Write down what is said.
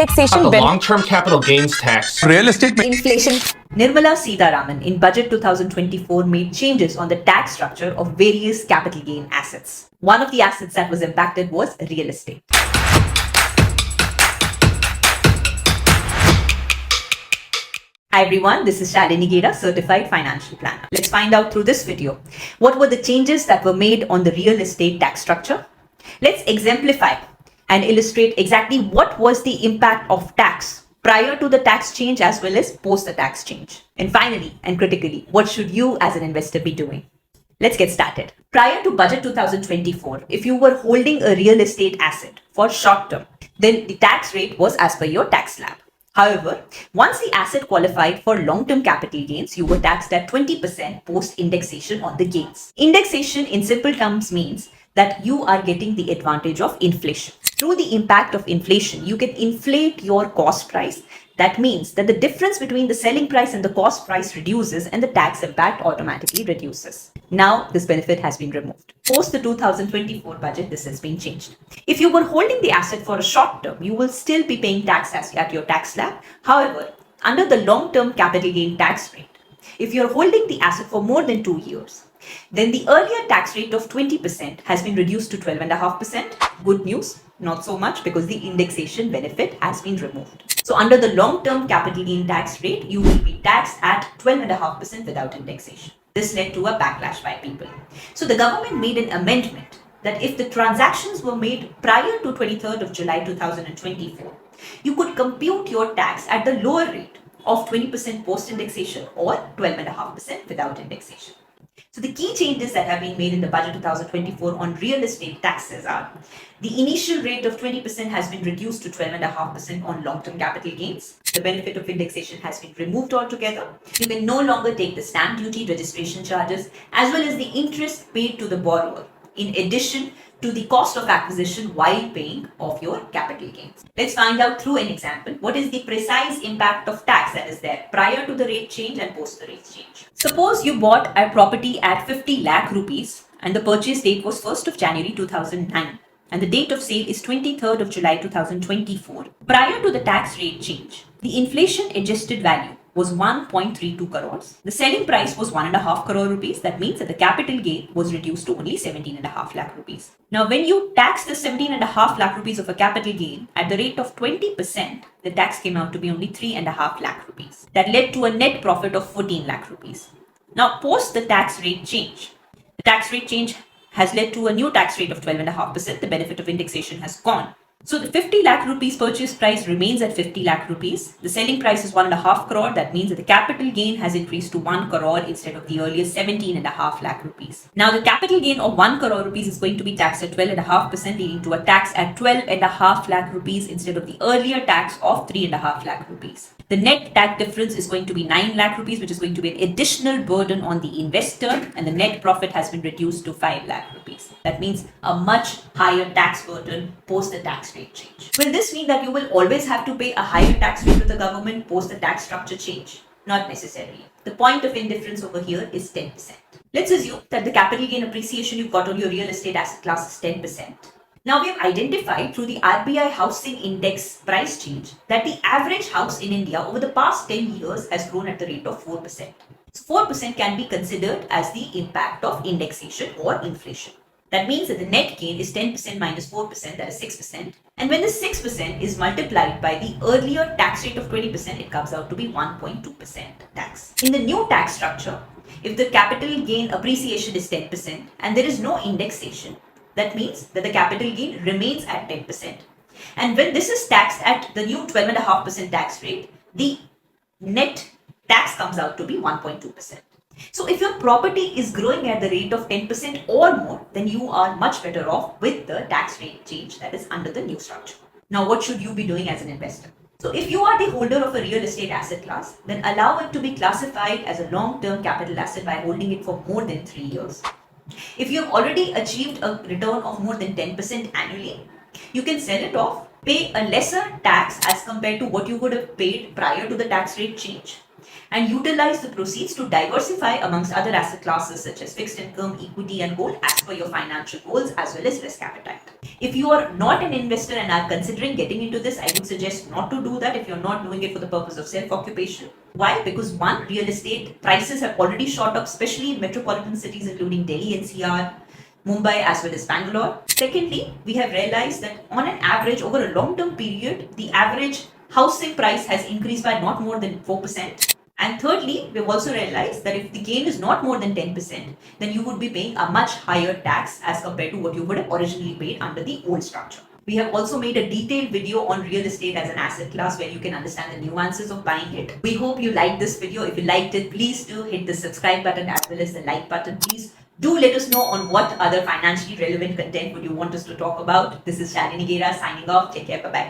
indexation The long-term capital gains tax. Real estate inflation. Nirmala Sitharaman in Budget 2024 made changes on the tax structure of various capital gain assets. One of the assets that was impacted was real estate. Hi everyone, this is Shalini Geda, Certified Financial Planner. Let's find out through this video what were the changes that were made on the real estate tax structure. Let's exemplify and illustrate exactly what was the impact of tax prior to the tax change as well as post the tax change. And finally and critically, what should you as an investor be doing? Let's get started. Prior to Budget 2024, if you were holding a real estate asset for short term, then the tax rate was as per your tax slab. However, once the asset qualified for long-term capital gains, you were taxed at 20% post-indexation on the gains. Indexation in simple terms means that you are getting the advantage of inflation. Through the impact of inflation, you can inflate your cost price. That means that the difference between the selling price and the cost price reduces and the tax impact automatically reduces. Now, this benefit has been removed. Post the 2024 budget, this has been changed. If you were holding the asset for a short term, you will still be paying tax at your tax slab. However, under the long-term capital gain tax rate, if you're holding the asset for more than 2 years, then the earlier tax rate of 20% has been reduced to 12.5%. Good news, not so much because the indexation benefit has been removed. So under the long-term capital gain tax rate, you will be taxed at 12.5% without indexation. This led to a backlash by people. So the government made an amendment that if the transactions were made prior to 23rd of July 2024, you could compute your tax at the lower rate of 20% post-indexation or 12.5% without indexation. So the key changes that have been made in the Budget 2024 on real estate taxes are the initial rate of 20% has been reduced to 12.5% on long-term capital gains. The benefit of indexation has been removed altogether. You can no longer take the stamp duty, registration charges, as well as the interest paid to the borrower, in addition to the cost of acquisition while paying off your capital gains. Let's find out through an example what is the precise impact of tax that is there prior to the rate change and post the rate change. Suppose you bought a property at 50 lakh rupees and the purchase date was 1st of January 2009 and the date of sale is 23rd of July 2024. Prior to the tax rate change, the inflation adjusted value was 1.32 crores. The selling price was 1.5 crore rupees. That means that the capital gain was reduced to only 17.5 lakh rupees. Now, when you tax the 17.5 lakh rupees of a capital gain at the rate of 20%, the tax came out to be only 3.5 lakh rupees. That led to a net profit of 14 lakh rupees. Now, post the tax rate change, the tax rate change has led to a new tax rate of 12.5%. The benefit of indexation has gone. So the 50 lakh rupees purchase price remains at 50 lakh rupees. The selling price is 1.5 crore. That means that the capital gain has increased to 1 crore instead of the earlier 17.5 lakh rupees. Now the capital gain of 1 crore rupees is going to be taxed at 12.5%, leading to a tax at 12.5 lakh rupees instead of the earlier tax of 3.5 lakh rupees. The net tax difference is going to be 9 lakh rupees, which is going to be an additional burden on the investor, and the net profit has been reduced to 5 lakh rupees. That means a much higher tax burden post the tax rate change. Will this mean that you will always have to pay a higher tax rate to the government post the tax structure change? Not necessarily. The point of indifference over here is 10%. Let's assume that the capital gain appreciation you've got on your real estate asset class is 10%. Now we have identified through the RBI Housing Index price change that the average house in India over the past 10 years has grown at the rate of 4%. So 4% can be considered as the impact of indexation or inflation. That means that the net gain is 10% minus 4%, that is 6%. And when the 6% is multiplied by the earlier tax rate of 20%, it comes out to be 1.2% tax. In the new tax structure, if the capital gain appreciation is 10% and there is no indexation, that means that the capital gain remains at 10%. And when this is taxed at the new 12.5% tax rate, the net tax comes out to be 1.2%. So if your property is growing at the rate of 10% or more, then you are much better off with the tax rate change that is under the new structure. Now, what should you be doing as an investor? So if you are the holder of a real estate asset class, then allow it to be classified as a long-term capital asset by holding it for more than 3 years. If you have already achieved a return of more than 10% annually, you can sell it off, pay a lesser tax as compared to what you would have paid prior to the tax rate change, and utilize the proceeds to diversify amongst other asset classes such as fixed income, equity, and gold as per your financial goals as well as risk appetite. If you are not an investor and are considering getting into this, I would suggest not to do that if you're not doing it for the purpose of self-occupation. Why? Because one, real estate prices have already shot up, especially in metropolitan cities including Delhi NCR, Mumbai as well as Bangalore. Secondly, we have realized that on an average, over a long-term period, the average housing price has increased by not more than 4%. And thirdly, we've also realized that if the gain is not more than 10%, then you would be paying a much higher tax as compared to what you would have originally paid under the old structure. We have also made a detailed video on real estate as an asset class where you can understand the nuances of buying it. We hope you liked this video. If you liked it, please do hit the subscribe button as well as the like button. Please do let us know on what other financially relevant content would you want us to talk about. This is Shalini Gera signing off. Take care. Bye-bye.